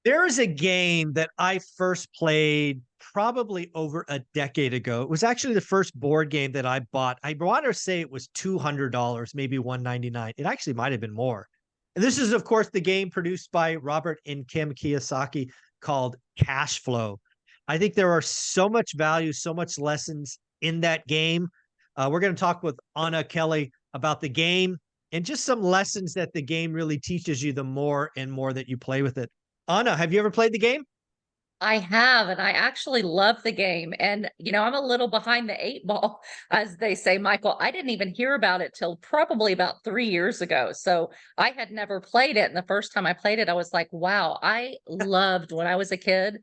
There is a game that I first played probably over a decade ago. It was actually the first board game that I bought. I want to say it was $200, maybe 199. It actually might have been more. And this is, of course, the game produced by Robert and Kim Kiyosaki called Cashflow. I think there are so much value, so much lessons in that game. We're going to talk with Anna Kelly about the game and just some lessons that the game really teaches you the more and more that you play with it. Anna, have you ever played the game? I have, and I actually love the game. And, I'm a little behind the eight ball, as they say, Michael. I didn't even hear about it till probably about 3 years ago. So I had never played it. And the first time I played it, I was like, wow, I loved when I was a kid.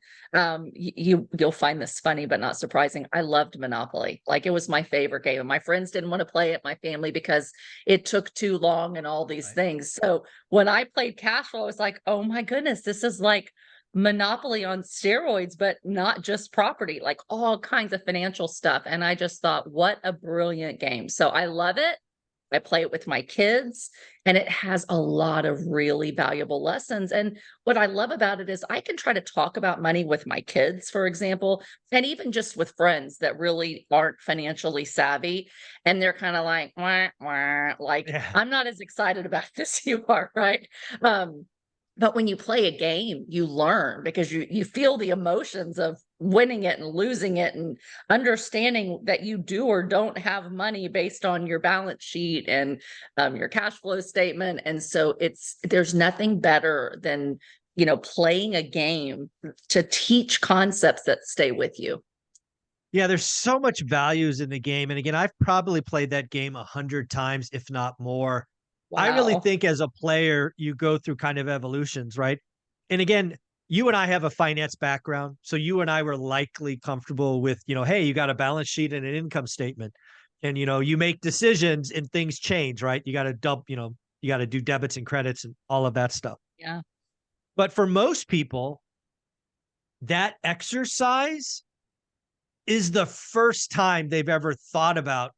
You'll find this funny, but not surprising. I loved Monopoly. Like it was my favorite game. And my friends didn't want to play it, my family, because it took too long and all these Right. things. So when I played Cashflow, I was like, oh my goodness, this is like Monopoly on steroids, but not just property, like all kinds of financial stuff. And I just thought, what a brilliant game. So I love it. I play it with my kids, and it has a lot of really valuable lessons. And what I love about it is I can try to talk about money with my kids, for example, and even just with friends that really aren't financially savvy. And they're kind of like, wah, wah, like, Yeah. I'm not as excited about this as you are, right? But when you play a game, you learn because you feel the emotions of winning it and losing it and understanding that you do or don't have money based on your balance sheet and your cash flow statement. And so there's nothing better than, playing a game to teach concepts that stay with you. Yeah, there's so much values in the game. And again, I've probably played that game 100 times, if not more. I really Wow. think as a player, you go through kind of evolutions, right? And again, you and I have a finance background. So you and I were likely comfortable with, hey, you got a balance sheet and an income statement. And you make decisions and things change, right? You got to you got to do debits and credits and all of that stuff. Yeah. But for most people, that exercise is the first time they've ever thought about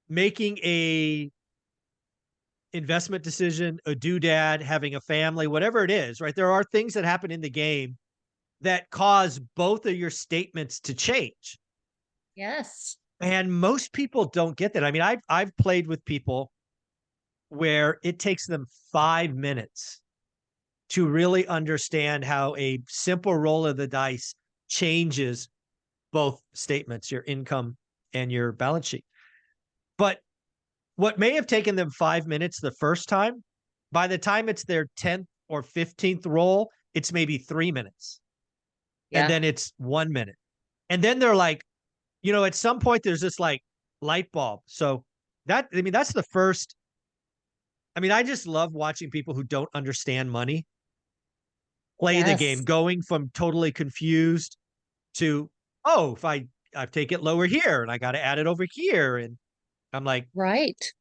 making a investment decision, a doodad, having a family, whatever it is, right? There are things that happen in the game that cause both of your statements to change. Yes. And most people don't get that. I mean, I've played with people where it takes them 5 minutes to really understand how a simple roll of the dice changes both statements, your income and your balance sheet. But what may have taken them 5 minutes the first time, by the time it's their 10th or 15th roll, it's maybe 3 minutes. And Yeah. then it's 1 minute. And then they're like, at some point there's this like light bulb. So that's the first. I mean, I just love watching people who don't understand money play the game, Yes. going from totally confused to, oh, if I take it lower here and I got to add it over here. And I'm like, Right.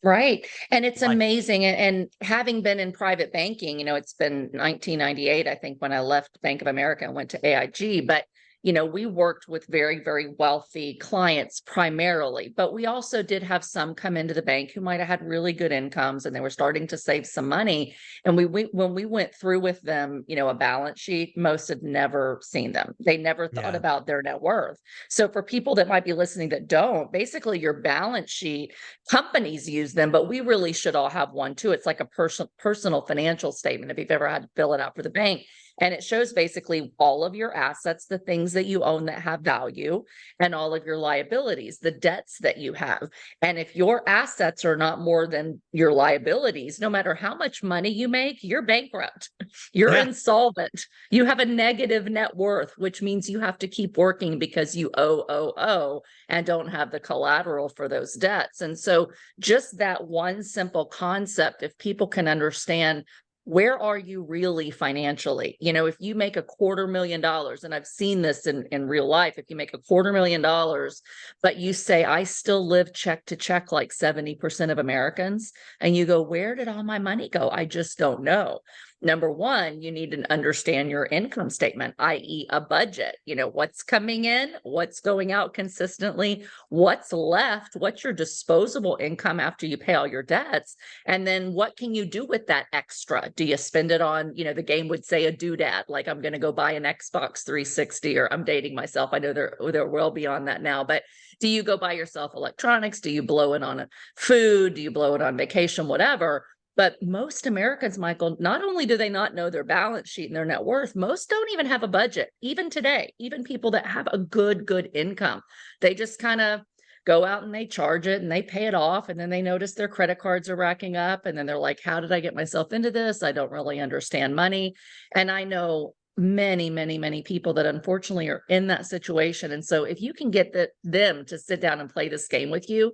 Right. And it's why? amazing. And having been in private banking, it's been 1998, I think, when I left Bank of America and went to AIG. But, we worked with very, very wealthy clients primarily, but we also did have some come into the bank who might have had really good incomes and they were starting to save some money. And when we went through with them, a balance sheet, most had never seen them. They never thought Yeah. about their net worth. So for people that might be listening that don't, basically your balance sheet, companies use them, but we really should all have one too. It's like a personal financial statement if you've ever had to fill it out for the bank. And it shows basically all of your assets, the things that you own that have value, and all of your liabilities, the debts that you have. And if your assets are not more than your liabilities, no matter how much money you make, you're bankrupt. You're Yeah. insolvent. You have a negative net worth, which means you have to keep working because you owe, and don't have the collateral for those debts. And so just that one simple concept, if people can understand, where are you really financially? If you make $250,000, and I've seen this in real life, if you make $250,000, but you say, I still live check to check like 70% of Americans, and you go, where did all my money go? I just don't know. Number one, you need to understand your income statement, i.e. a budget, what's coming in, what's going out consistently, what's left, what's your disposable income after you pay all your debts, and then what can you do with that extra? Do you spend it on, the game would say a doodad, like I'm going to go buy an Xbox 360, or I'm dating myself. I know they're well beyond that now, but do you go buy yourself electronics? Do you blow it on food? Do you blow it on vacation, whatever? But most Americans, Michael, not only do they not know their balance sheet and their net worth, most don't even have a budget. Even today, even people that have a good income, they just kind of go out and they charge it and they pay it off. And then they notice their credit cards are racking up. And then they're like, how did I get myself into this? I don't really understand money. And I know many people that unfortunately are in that situation. And so if you can get them to sit down and play this game with you,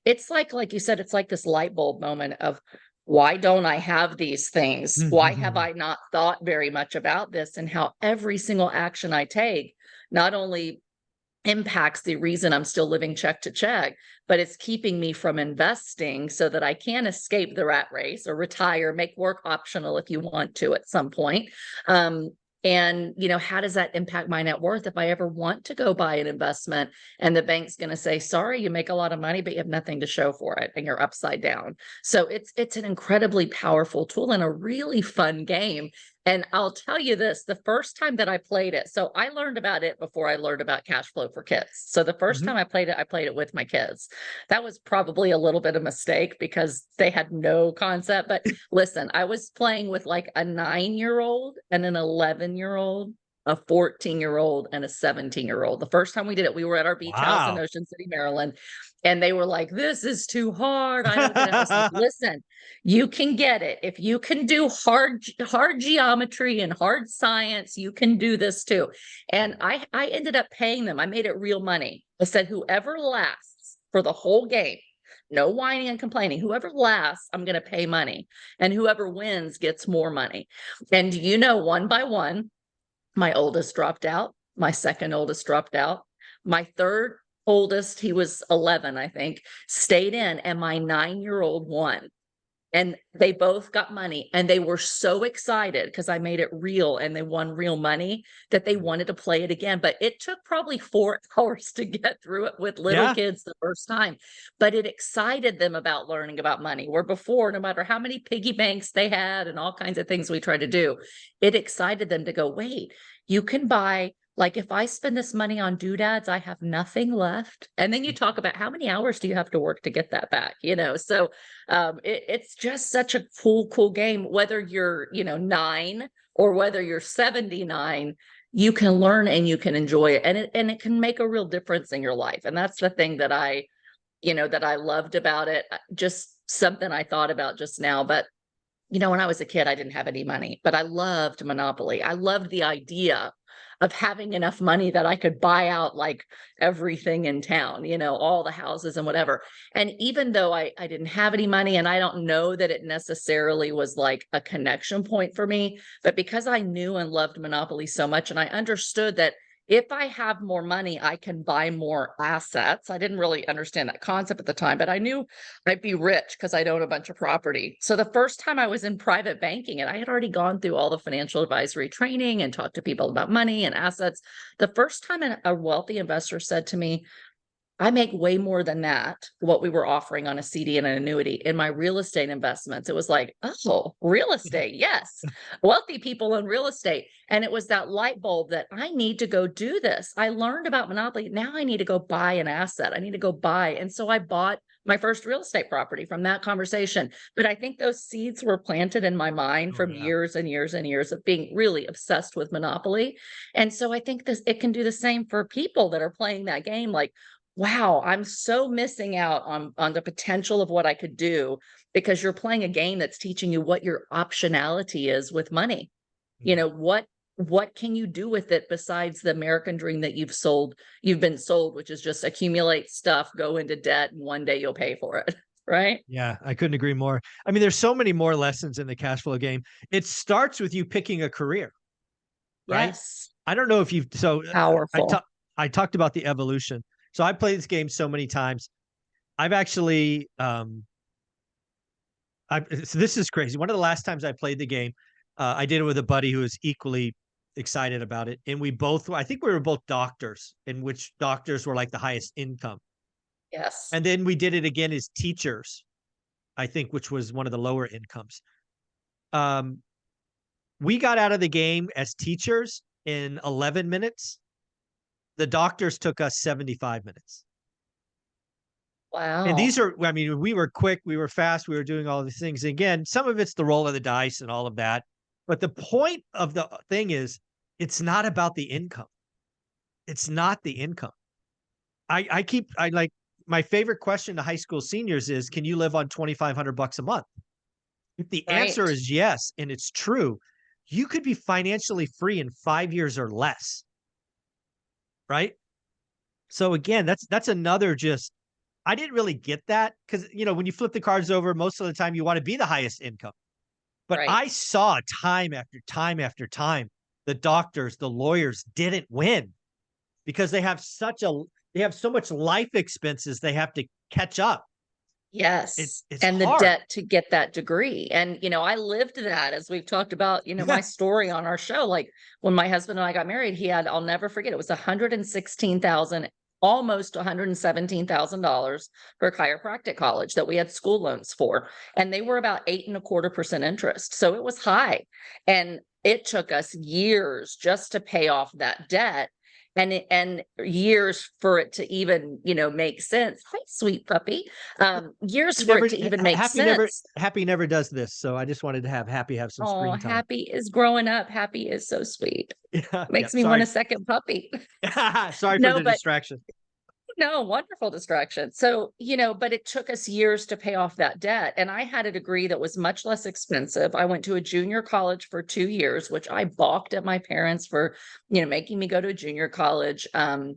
it's like you said, it's like this light bulb moment of, why don't I have these things? Why have I not thought very much about this? And how every single action I take not only impacts the reason I'm still living check to check, but it's keeping me from investing so that I can escape the rat race or retire, make work optional if you want to at some point. And, how does that impact my net worth if I ever want to go buy an investment and the bank's going to say, sorry, you make a lot of money, but you have nothing to show for it and you're upside down. So it's an incredibly powerful tool and a really fun game. And I'll tell you this, the first time that I played it, so I learned about it before I learned about Cashflow for Kids. So the first time I played it with my kids. That was probably a little bit of a mistake because they had no concept. But listen, I was playing with like a 9-year-old and an 11-year-old, a 14-year-old and a 17-year-old. The first time we did it, we were at our beach house in Ocean City, Maryland. And they were like, this is too hard. I don't get it. I was like, listen, you can get it. If you can do hard geometry and hard science, you can do this too. And I ended up paying them. I made it real money. I said, whoever lasts for the whole game, no whining and complaining, whoever lasts, I'm going to pay money. And whoever wins gets more money. And one by one, my oldest dropped out. My second oldest dropped out. My third oldest, he was 11, I think, stayed in, and my 9-year-old won. And they both got money, and they were so excited because I made it real and they won real money that they wanted to play it again. But it took probably 4 hours to get through it with little kids the first time. But it excited them about learning about money, where before, no matter how many piggy banks they had and all kinds of things we tried to do, it excited them to go, wait, you can buy, like if I spend this money on doodads, I have nothing left. And then you talk about how many hours do you have to work to get that back, So it's just such a cool game, whether you're, 9 or whether you're 79, you can learn and you can enjoy it. And it can make a real difference in your life. And that's the thing that I loved about it. Just something I thought about just now. But when I was a kid, I didn't have any money, but I loved Monopoly. I loved the idea of having enough money that I could buy out like everything in town, all the houses and whatever. And even though I didn't have any money, and I don't know that it necessarily was like a connection point for me, but because I knew and loved Monopoly so much, and I understood that if I have more money, I can buy more assets. I didn't really understand that concept at the time, but I knew I'd be rich because I'd own a bunch of property. So the first time I was in private banking, and I had already gone through all the financial advisory training and talked to people about money and assets. The first time a wealthy investor said to me, I make way more than that, what we were offering on a CD and an annuity in my real estate investments. It was like, oh, real estate. Yes. Wealthy people in real estate. And it was that light bulb that I need to go do this. I learned about Monopoly. Now I need to go buy an asset. I need to go buy. And so I bought my first real estate property from that conversation. But I think those seeds were planted in my mind from years and years and years of being really obsessed with Monopoly. And so I think it can do the same for people that are playing that game. Like, wow, I'm so missing out on the potential of what I could do, because you're playing a game that's teaching you what your optionality is with money. What can you do with it besides the American dream that you've been sold, which is just accumulate stuff, go into debt, and one day you'll pay for it. Right? Yeah, I couldn't agree more. I mean, there's so many more lessons in the cash flow game. It starts with you picking a career, right? Yes. I don't know if you've, Powerful. I talked about the evolution. So I played this game so many times. I've actually, so this is crazy. One of the last times I played the game, I did it with a buddy who was equally excited about it. And I think we were both doctors, in which doctors were like the highest income. Yes. And then we did it again as teachers, I think, which was one of the lower incomes. We got out of the game as teachers in 11 minutes. The doctors took us 75 minutes. And these Wow. are, I mean, we were quick, we were fast, we were doing all these things. Again, some of it's the roll of the dice and all of that. But the point of the thing is, it's not about the income. It's not the income. I like, my favorite question to high school seniors is, can you live on $2,500 a month? If the answer Right. is yes, and it's true, you could be financially free in 5 years or less. Right. So again, that's another just, I didn't really get that because, when you flip the cards over, most of the time you want to be the highest income. But Right. I saw time after time after time, the doctors, the lawyers didn't win because they have so much life expenses they have to catch up. Yes. It's And the hard. debt to get that degree. And, I lived that as we've talked about, my story on our show. Like when my husband and I got married, I'll never forget, it was 116,000, almost $117,000 for chiropractic college that we had school loans for. And they were about 8.25% interest. So it was high. And it took us years just to pay off that debt. And years for it to even, make sense. Hi, sweet puppy. Years He for never it to even make sense. Happy never does this. So I just wanted to have Happy have some Oh, screen time. Happy is growing up. Happy is so sweet. Yeah, yeah. Makes me want a Sorry. second puppy. Sorry for No, the but distraction. no, wonderful distraction. So, but it took us years to pay off that debt. And I had a degree that was much less expensive. I went to a junior college for 2 years, which I balked at my parents for, making me go to a junior college. I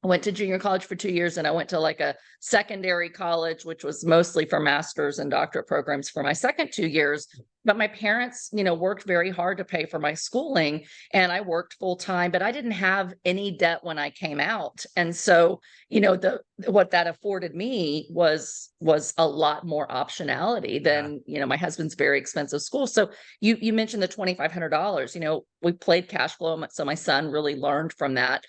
went to junior college for 2 years, and I went to like a secondary college, which was mostly for master's and doctorate programs for my second 2 years. But my parents, worked very hard to pay for my schooling, and I worked full time, but I didn't have any debt when I came out. And so, what that afforded me was a lot more optionality Yeah. than, my husband's very expensive school. So you mentioned the $2,500, we played cash flow. So my son really learned from that.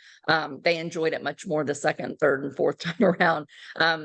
They enjoyed it much more the second, third, and fourth time around.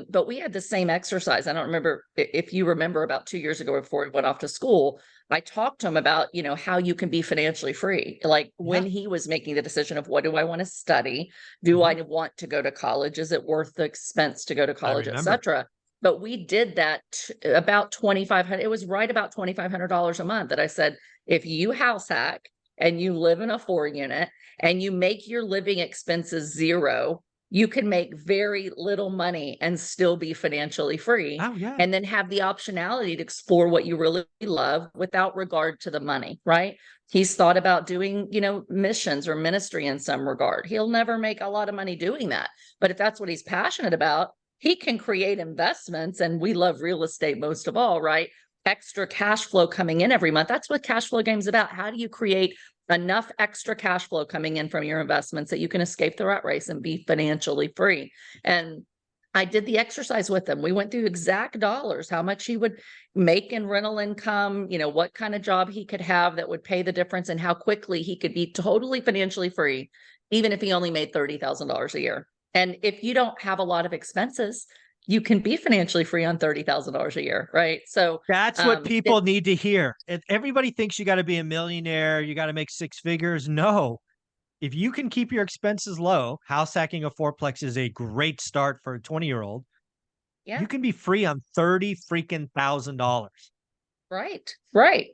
But we had the same exercise. I don't remember if you remember, about 2 years ago before he went off to school, I talked to him about, how you can be financially free. Like Yeah. when he was making the decision of what do I want to study? Do I want to go to college? Is it worth the expense to go to I college, et remember. cetera? But we did that about 2,500. It was right about $2,500 a month that I said, if you house hack and you live in a 4 unit and you make your living expenses zero, you can make very little money and still be financially free, Oh yeah. and then have the optionality to explore what you really love without regard to the money, right? He's thought about doing, missions or ministry in some regard. He'll never make a lot of money doing that. But if that's what he's passionate about, he can create investments. And we love real estate most of all, right? Extra cash flow coming in every month. That's what Cash Flow Game's about. How do you create enough extra cash flow coming in from your investments that you can escape the rat race and be financially free? And I did the exercise with him. We went through exact dollars, how much he would make in rental income, what kind of job he could have that would pay the difference, and how quickly he could be totally financially free, even if he only made $30,000 a year. And if you don't have a lot of expenses, you can be financially free on $30,000 a year, right? So That's what people need to hear. Everybody thinks you got to be a millionaire, you got to make six figures. No. If you can keep your expenses low, house hacking a fourplex is a great start for a 20-year-old. yeah. You can be free on $30,000. Right, right.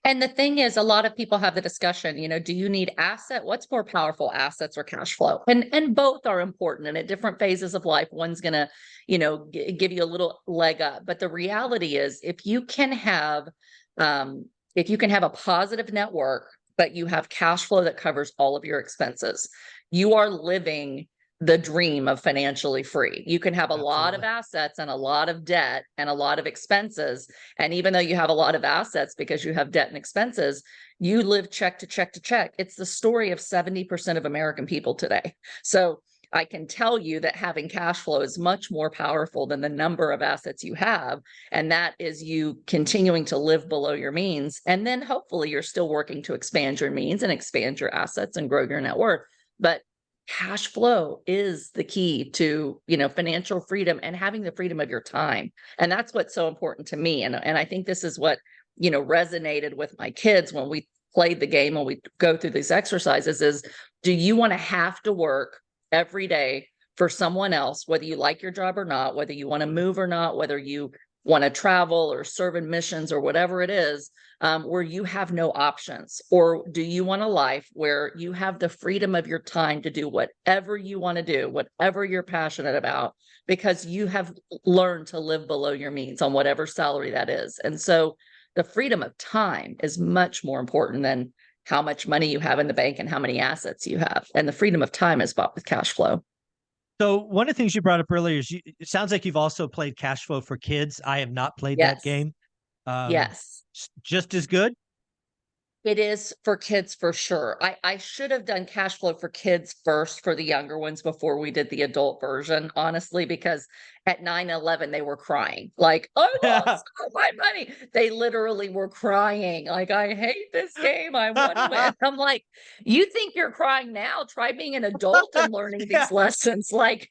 And the thing is, a lot of people have the discussion, do you need asset? What's more powerful, assets or cash flow? And both are important. And at different phases of life, one's going to, give you a little leg up. But the reality is, if you can have a positive network, but you have cash flow that covers all of your expenses, you are living the dream of financially free. You can have a lot of Absolutely. assets and a lot of debt and a lot of expenses. And even though you have a lot of assets because you have debt and expenses, you live check to check to check. It's the story of 70% of American people today. So I can tell you that having cash flow is much more powerful than the number of assets you have. And that is you continuing to live below your means. And then hopefully you're still working to expand your means and expand your assets and grow your net worth. But cash flow is the key to, financial freedom and having the freedom of your time. And that's what's so important to me. And I think this is what, resonated with my kids when we played the game, when we go through these exercises is, do you want to have to work every day for someone else, whether you like your job or not, whether you want to move or not, whether you want to travel or serve in missions or whatever it is, where you have no options? Or do you want a life where you have the freedom of your time to do whatever you want to do, whatever you're passionate about, because you have learned to live below your means on whatever salary that is? And so the freedom of time is much more important than how much money you have in the bank and how many assets you have. And the freedom of time is bought with cash flow. So one of the things you brought up earlier is it sounds like you've also played Cashflow for Kids. I have not played that Yes. game. Yes. Just as good? It is for kids for sure. I should have done cash flow for kids first for the younger ones before we did the adult version, honestly, because at 9/11 they were crying like, I lost all my money. They literally were crying like, I hate this game. I want to win. I'm like, you think you're crying now? Try being an adult and learning these lessons. Like,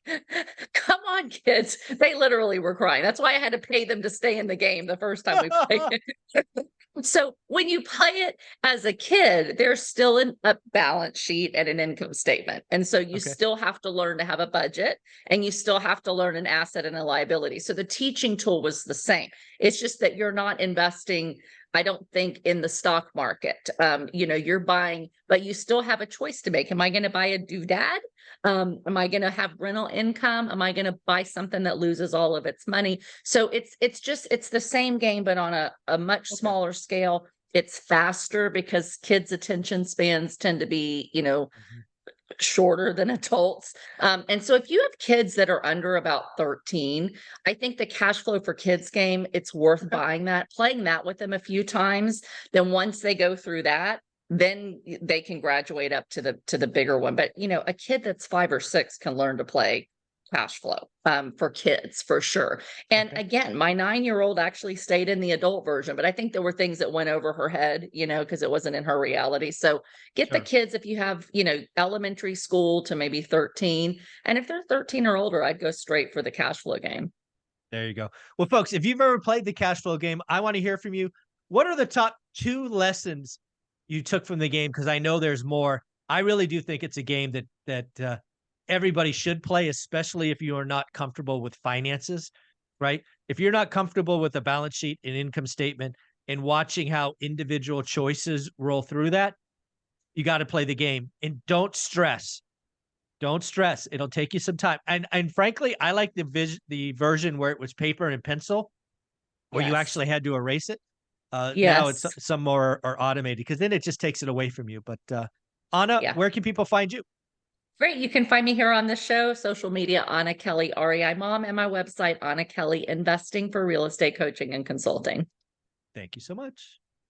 come on, kids. They literally were crying. That's why I had to pay them to stay in the game the first time we played it. So when you play it as a kid, there's still a balance sheet and an income statement. And so you still have to learn to have a budget, and you still have to learn an asset and a liability. So the teaching tool was the same. It's just that you're not investing, I don't think, in the stock market. You're buying, but you still have a choice to make. Am I going to buy a doodad? Am I going to have rental income? Am I going to buy something that loses all of its money? So it's the same game, but on a much smaller scale. It's faster because kids' attention spans tend to be, shorter than adults. And so if you have kids that are under about 13, I think the cash flow for kids game, it's worth buying that, playing that with them a few times. Then once they go through that, then they can graduate up to the bigger one. But a kid that's 5 or 6 can learn to play cash flow for kids for sure. And again, my 9-year-old actually stayed in the adult version, but I think there were things that went over her head, because it wasn't in her reality. So get the kids, if you have, elementary school to maybe 13. And if they're 13 or older, I'd go straight for the cash flow game. There you go. Well, folks, if you've ever played the cash flow game, I want to hear from you. What are the top 2 lessons you took from the game? Because I know there's more. I really do think it's a game that everybody should play, especially if you are not comfortable with finances, right? If you're not comfortable with a balance sheet and income statement and watching how individual choices roll through that, you got to play the game. And don't stress. Don't stress. It'll take you some time. And frankly, I like the version where it was paper and pencil, where you actually had to erase it. Now it's some more are automated, because then it just takes it away from you. But Anna, where can people find you? Great. You can find me here on the show, social media, Anna Kelly, REI Mom, and my website, Anna Kelly Investing, for real estate coaching and consulting. Thank you so much.